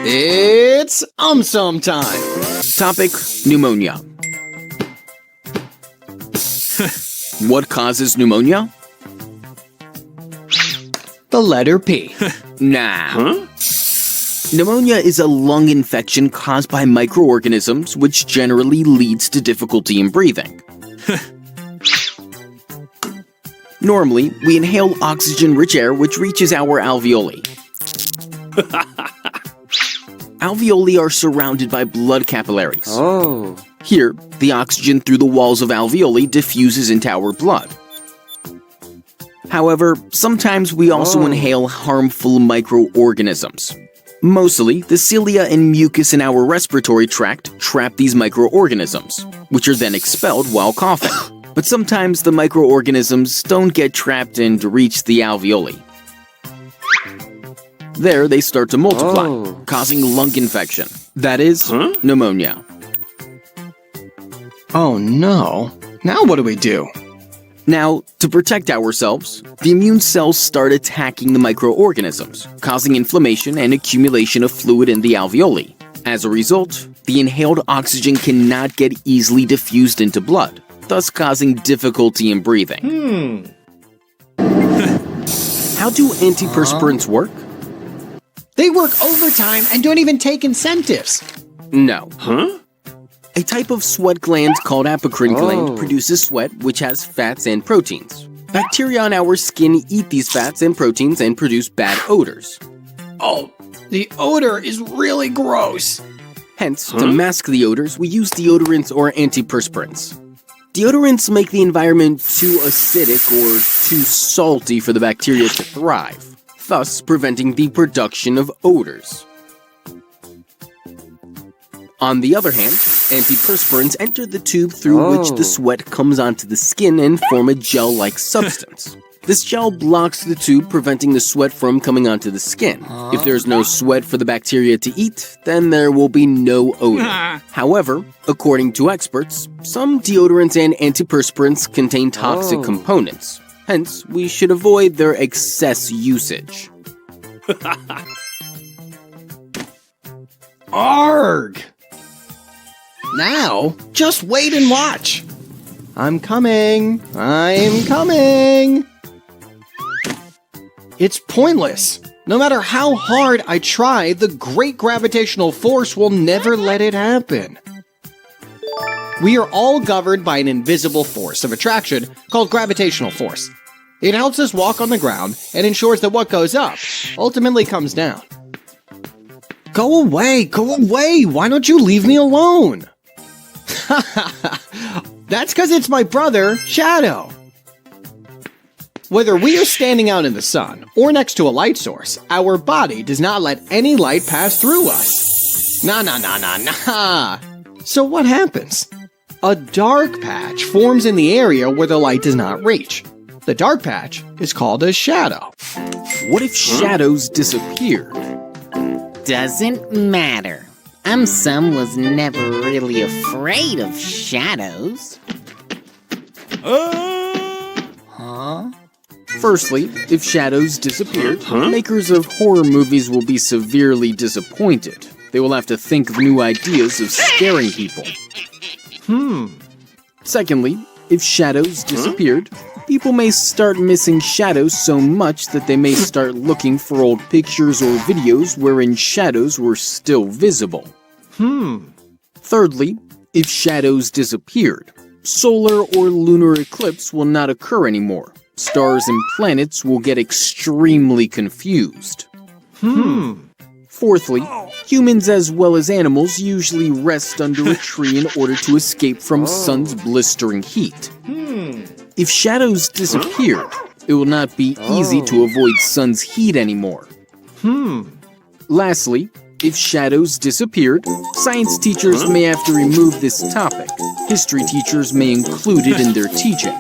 It's some time. Topic: pneumonia. What causes pneumonia? The letter P. Nah. Pneumonia is a lung infection caused by microorganisms, which generally leads to difficulty in breathing. Normally, we inhale oxygen-rich air which reaches our alveoli. Alveoli are surrounded by blood capillaries. Oh. Here, the oxygen through the walls of alveoli diffuses into our blood. However, sometimes we also inhale harmful microorganisms. Mostly, the cilia and mucus in our respiratory tract trap these microorganisms, which are then expelled while coughing. But sometimes the microorganisms don't get trapped and reach the alveoli. There, they start to multiply, causing lung infection. That is, pneumonia. Oh no. Now what do we do? Now, to protect ourselves, the immune cells start attacking the microorganisms, causing inflammation and accumulation of fluid in the alveoli. As a result, the inhaled oxygen cannot get easily diffused into blood, thus causing difficulty in breathing. How do antiperspirants work? They work overtime and don't even take incentives. No. A type of sweat gland called apocrine gland produces sweat which has fats and proteins. Bacteria on our skin eat these fats and proteins and produce bad odors. Oh, the odor is really gross. Hence, to mask the odors, we use deodorants or antiperspirants. Deodorants make the environment too acidic or too salty for the bacteria to thrive, thus preventing the production of odors. On the other hand, antiperspirants enter the tube through which the sweat comes onto the skin and form a gel-like substance. This gel blocks the tube, preventing the sweat from coming onto the skin. If there's no sweat for the bacteria to eat, then there will be no odor. However, according to experts, some deodorants and antiperspirants contain toxic components. Hence, we should avoid their excess usage. Arg! Now, just wait and watch. I'm coming. It's pointless. No matter how hard I try, the great gravitational force will never let it happen. We are all governed by an invisible force of attraction called gravitational force. It helps us walk on the ground and ensures that what goes up ultimately comes down. Go away! Why don't you leave me alone? That's because it's my brother, Shadow. Whether we are standing out in the sun or next to a light source, our body does not let any light pass through us. Nah. So what happens? A dark patch forms in the area where the light does not reach. The dark patch is called a shadow. What if shadows disappeared? Doesn't matter. Was never really afraid of shadows. Firstly, if shadows disappeared, makers of horror movies will be severely disappointed. They will have to think of new ideas of scaring people. Secondly, if shadows disappeared, people may start missing shadows so much that they may start looking for old pictures or videos wherein shadows were still visible. Thirdly, if shadows disappeared, solar or lunar eclipse will not occur anymore. Stars and planets will get extremely confused. Fourthly, humans as well as animals usually rest under a tree in order to escape from sun's blistering heat. If shadows disappeared, it will not be easy to avoid sun's heat anymore. Lastly, if shadows disappeared, science teachers may have to remove this topic. History teachers may include it in their teaching.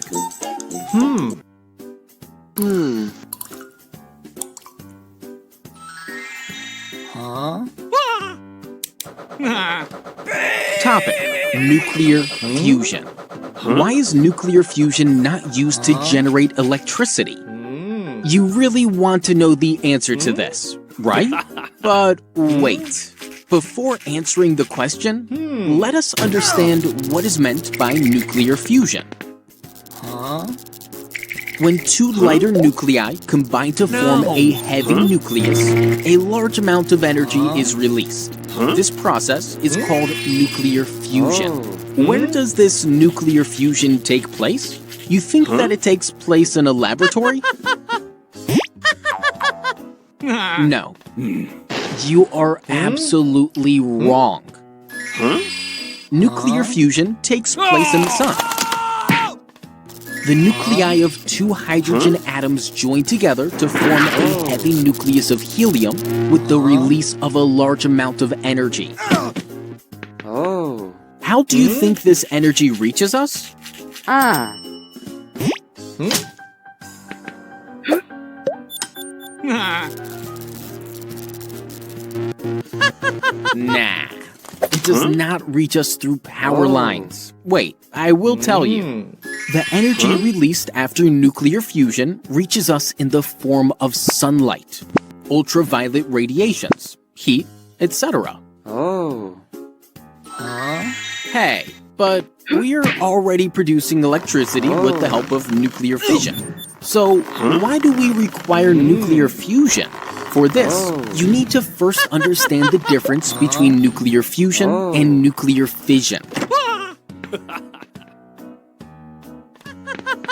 Topic: nuclear fusion. Why is nuclear fusion not used to generate electricity? You really want to know the answer to this, right? But wait. Before answering the question, let us understand what is meant by nuclear fusion. When two lighter nuclei combine to form a heavy nucleus, a large amount of energy is released. This process is called nuclear fusion. Where does this nuclear fusion take place? You think that it takes place in a laboratory? No. You are absolutely wrong. Nuclear fusion takes place in the sun. The nuclei of two hydrogen atoms join together to form a heavy nucleus of helium with the release of a large amount of energy. How do you think this energy reaches us? Nah. It does not reach us through power lines. Wait, I will tell you. The energy released after nuclear fusion reaches us in the form of sunlight, ultraviolet radiations, heat, etc. Hey, but we're already producing electricity with the help of nuclear fission. So why do we require nuclear fusion? For this, you need to first understand the difference between nuclear fusion and nuclear fission.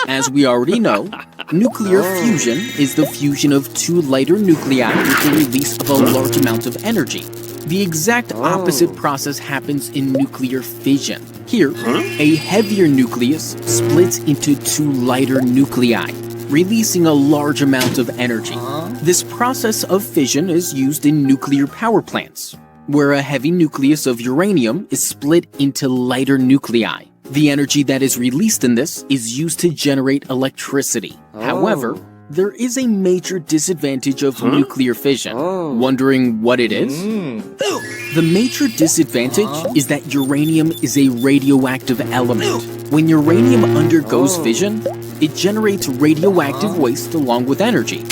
As we already know, nuclear fusion is the fusion of two lighter nuclei with the release of a large amount of energy. The exact opposite process happens in nuclear fission. Here, a heavier nucleus splits into two lighter nuclei, releasing a large amount of energy. This process of fission is used in nuclear power plants, where a heavy nucleus of uranium is split into lighter nuclei. The energy that is released in this is used to generate electricity. However, there is a major disadvantage of nuclear fission. Wondering what it is? The major disadvantage is that uranium is a radioactive element. When uranium undergoes fission, it generates radioactive waste along with energy.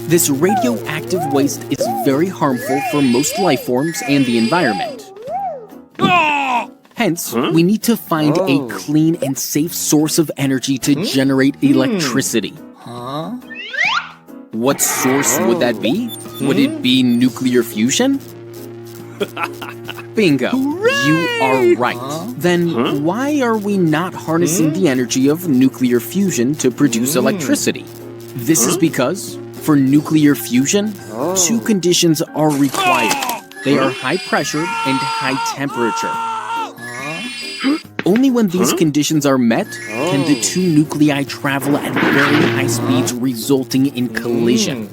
This radioactive waste is very harmful for most life forms and the environment. Hence, we need to find a clean and safe source of energy to generate electricity. What source would that be? Would it be nuclear fusion? Bingo, you are right. Then why are we not harnessing the energy of nuclear fusion to produce electricity? This is because, for nuclear fusion, two conditions are required. They are high pressure and high temperature. Only when these conditions are met can the two nuclei travel at very high speeds, resulting in collision.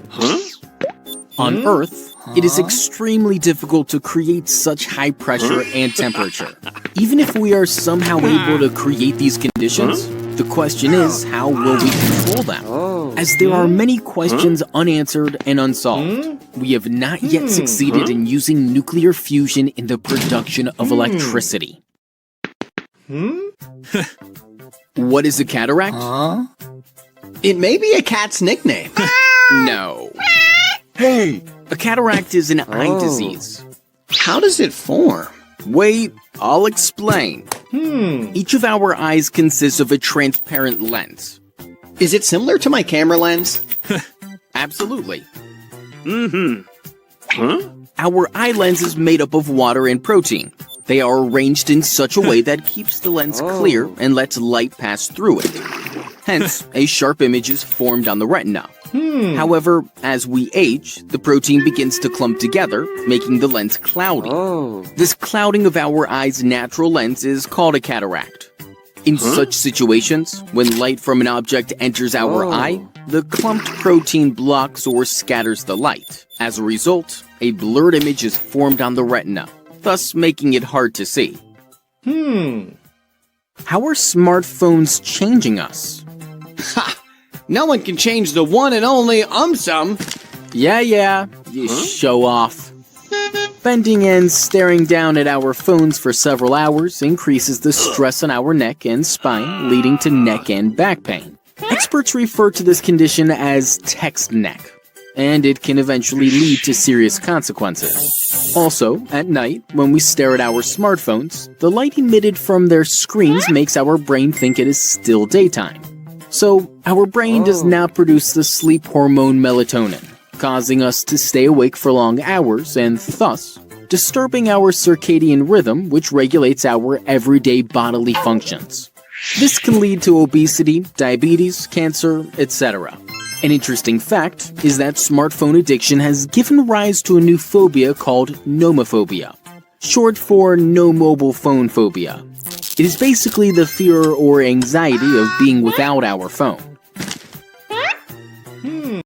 On Earth, it is extremely difficult to create such high pressure and temperature. Even if we are somehow able to create these conditions, the question is, how will we control them? As there are many questions unanswered and unsolved, we have not yet succeeded in using nuclear fusion in the production of electricity. What is a cataract? It may be a cat's nickname. No. Hey! A cataract is an eye disease. How does it form? Wait, I'll explain. Each of our eyes consists of a transparent lens. Is it similar to my camera lens? Absolutely. Our eye lens is made up of water and protein. They are arranged in such a way that keeps the lens clear and lets light pass through it. Hence, a sharp image is formed on the retina. However, as we age, the protein begins to clump together, making the lens cloudy. This clouding of our eye's natural lens is called a cataract. In such situations, when light from an object enters our eye, the clumped protein blocks or scatters the light. As a result, a blurred image is formed on the retina, thus making it hard to see. How are smartphones changing us? Ha! No one can change the one and only some. Yeah, you show off. Bending and staring down at our phones for several hours increases the stress on our neck and spine, leading to neck and back pain. Experts refer to this condition as text neck, and it can eventually lead to serious consequences. Also, at night, when we stare at our smartphones, the light emitted from their screens makes our brain think it is still daytime. So, our brain does not produce the sleep hormone melatonin, causing us to stay awake for long hours and thus disturbing our circadian rhythm, which regulates our everyday bodily functions. This can lead to obesity, diabetes, cancer, etc. An interesting fact is that smartphone addiction has given rise to a new phobia called nomophobia, short for no mobile phone phobia. It is basically the fear or anxiety of being without our phone.